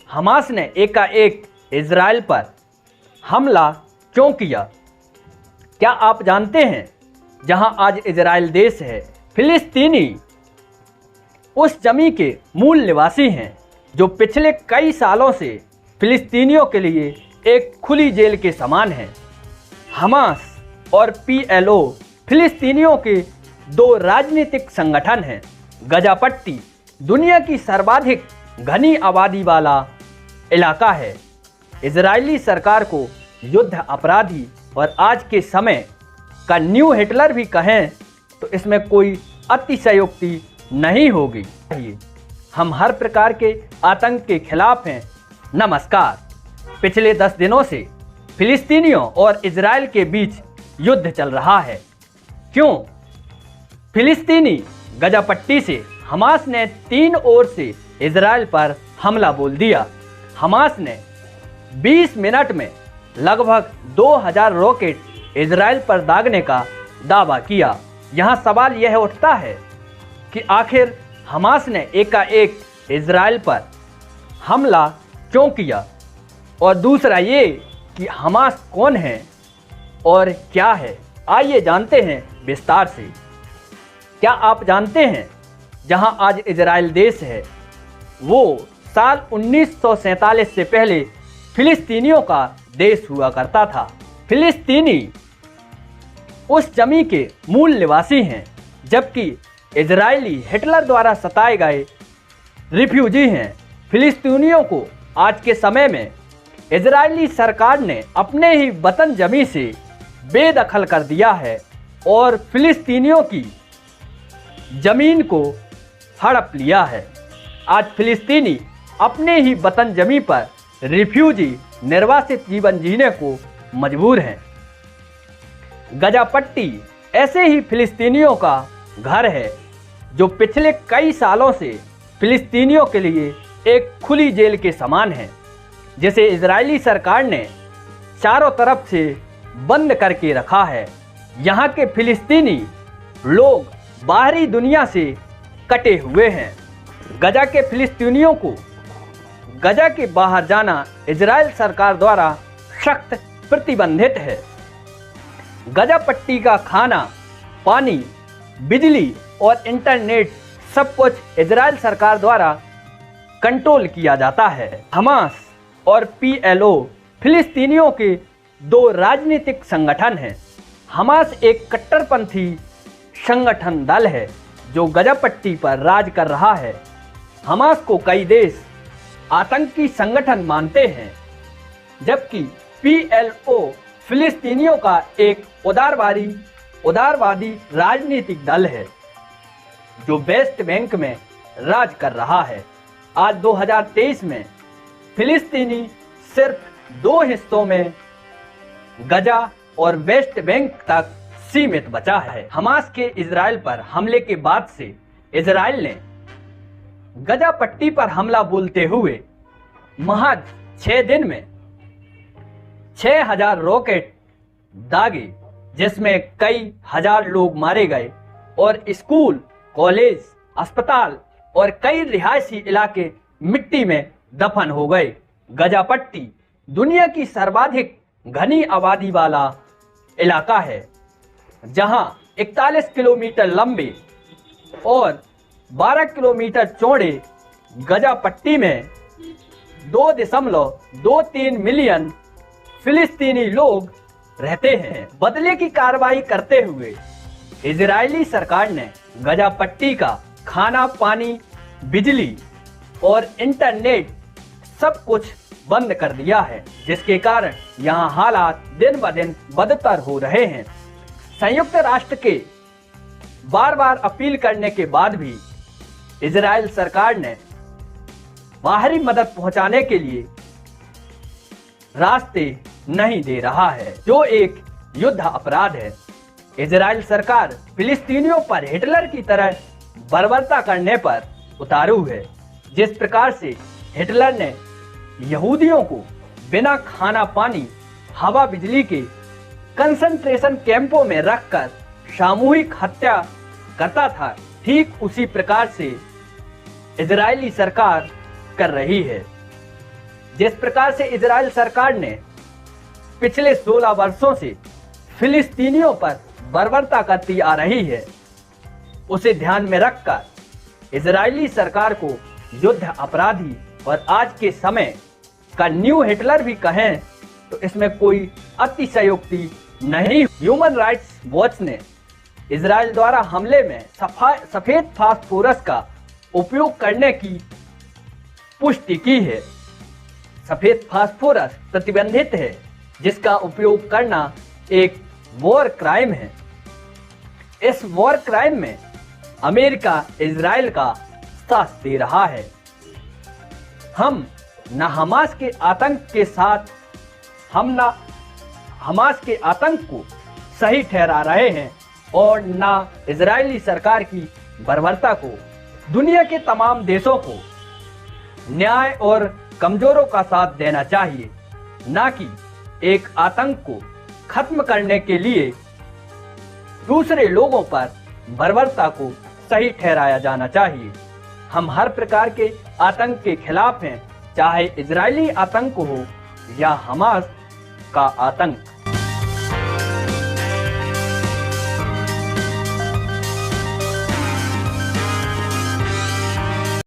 Hamas ने एकाएक Israel पर हमला क्यों किया? क्या आप जानते हैं जहां आज इजराइल देश है, फिलिस्तीनी उस जमी के मूल निवासी हैं जो पिछले कई सालों से फिलिस्तीनियों के लिए एक खुली जेल के समान है। हमास और PLO फिलिस्तीनियों के दो राजनीतिक संगठन हैं। गजा पट्टी दुनिया की सर्वाधिक घनी आबादी वाला इलाका है। इजरायली सरकार को युद्ध अपराधी और आज के समय का न्यू हिटलर भी कहें तो इसमें कोई अतिशयोक्ति नहीं होगी। हम हर प्रकार के आतंक के खिलाफ हैं। नमस्कार। पिछले 10 दिनों से फिलिस्तीनियों और इजराइल के बीच युद्ध चल रहा है। क्यों? फिलिस्तीनी गजा पट्टी से हमास ने 3 ओर से इजराइल पर हमला बोल दिया। हमास ने 20 मिनट में लगभग 2000 रॉकेट इजराइल पर दागने का दावा किया। यहाँ सवाल यह उठता है कि आखिर हमास ने एकाएक इजराइल पर हमला क्यों किया, और दूसरा ये कि हमास कौन है और क्या है। आइए जानते हैं विस्तार से। क्या आप जानते हैं जहां आज इजराइल देश है वो साल 1947 से पहले फिलिस्तीनियों का देश हुआ करता था। फिलिस्तीनी उस जमी के मूल निवासी हैं, जबकि इजरायली हिटलर द्वारा सताए गए रिफ्यूजी हैं। फिलिस्तीनियों को आज के समय में इजरायली सरकार ने अपने ही वतन जमी से बेदखल कर दिया है और फिलिस्तीनियों की जमीन को हड़प लिया है। आज फिलिस्तीनी अपने ही वतन जमी पर रिफ्यूजी निर्वासित जीवन जीने को मजबूर हैं। गजा पट्टी ऐसे ही फिलिस्तीनियों का घर है जो पिछले कई सालों से फिलिस्तीनियों के लिए एक खुली जेल के समान है, जिसे इजरायली सरकार ने चारों तरफ से बंद करके रखा है। यहाँ के फिलिस्तीनी लोग बाहरी दुनिया से कटे हुए हैं। गजा के फिलिस्तीनियों को गजा के बाहर जाना इजराइल सरकार द्वारा सख्त प्रतिबंधित है। गजा पट्टी का खाना, पानी, बिजली और इंटरनेट सब कुछ इजराइल सरकार द्वारा कंट्रोल किया जाता है। हमास और PLO फिलिस्तीनियों के दो राजनीतिक संगठन हैं। हमास एक कट्टरपंथी संगठन दल है जो गजा पट्टी पर राज कर रहा है। हमास को कई देश आतंकी संगठन मानते हैं, जबकि PLO फिलिस्तीनियों का एक उदारवादी राजनीतिक दल है जो वेस्ट बैंक में राज कर रहा है। आज 2023 में फिलिस्तीनी सिर्फ 2 हिस्सों में गजा और वेस्ट बैंक तक सीमित बचा है। हमास के इजराइल पर हमले के बाद से इजराइल ने गजा पट्टी पर हमला बोलते हुए महज 6 दिन में 6000 रॉकेट दागे, जिसमें कई हजार लोग मारे गए और स्कूल, कॉलेज, अस्पताल और कई रिहायशी इलाके मिट्टी में दफन हो गए। गजा पट्टी दुनिया की सर्वाधिक घनी आबादी वाला इलाका है, जहां 41 किलोमीटर लंबे और 12 किलोमीटर चौड़े गजा पट्टी में 2.23 मिलियन फिलिस्तीनी लोग रहते हैं। बदले की कार्रवाई करते हुए इजरायली सरकार ने गजा पट्टी का खाना, पानी, बिजली और इंटरनेट सब कुछ बंद कर दिया है, जिसके कारण यहाँ हालात दिन ब दिन बदतर हो रहे हैं। संयुक्त राष्ट्र के बार बार अपील करने के बाद भी इजराइल सरकार ने बाहरी मदद पहुंचाने के लिए रास्ते नहीं दे रहा है, जो एक युद्ध अपराध है। इजराइल सरकार फिलिस्तीनियों पर हिटलर की तरह बर्बरता करने पर उतारू है। जिस प्रकार से हिटलर ने यहूदियों को बिना खाना, पानी, हवा, बिजली के कंसंट्रेशन कैंपों में रखकर सामूहिक हत्या करता था, ठीक उसी प्रकार से इजरायली सरकार कर रही है। जिस प्रकार से इजराइल सरकार ने पिछले 16 वर्षों से फिलिस्तीनियों पर बर्बरता करती आ रही है, उसे ध्यान में रखकर इजरायली सरकार को युद्ध अपराधी और आज के समय का न्यू हिटलर भी कहें तो इसमें कोई अतिशयोक्ति नहीं। ह्यूमन राइट्स वॉच ने इजराइल द्वारा हमले में सफेद फास्फोरस का उपयोग करने की पुष्टि की है। सफेद फास्फोरस प्रतिबंधित है, जिसका उपयोग करना एक वॉर क्राइम है। इस वॉर क्राइम में अमेरिका इजराइल का साथ दे रहा है। हम न हमास के आतंक के साथ हमास के आतंक को सही ठहरा रहे हैं और न इजरायली सरकार की बर्बरता को। दुनिया के तमाम देशों को न्याय और कमजोरों का साथ देना चाहिए, न कि एक आतंक को खत्म करने के लिए दूसरे लोगों पर बर्बरता को सही ठहराया जाना चाहिए। हम हर प्रकार के आतंक के खिलाफ हैं, चाहे इजरायली आतंक हो या हमास का आतंक।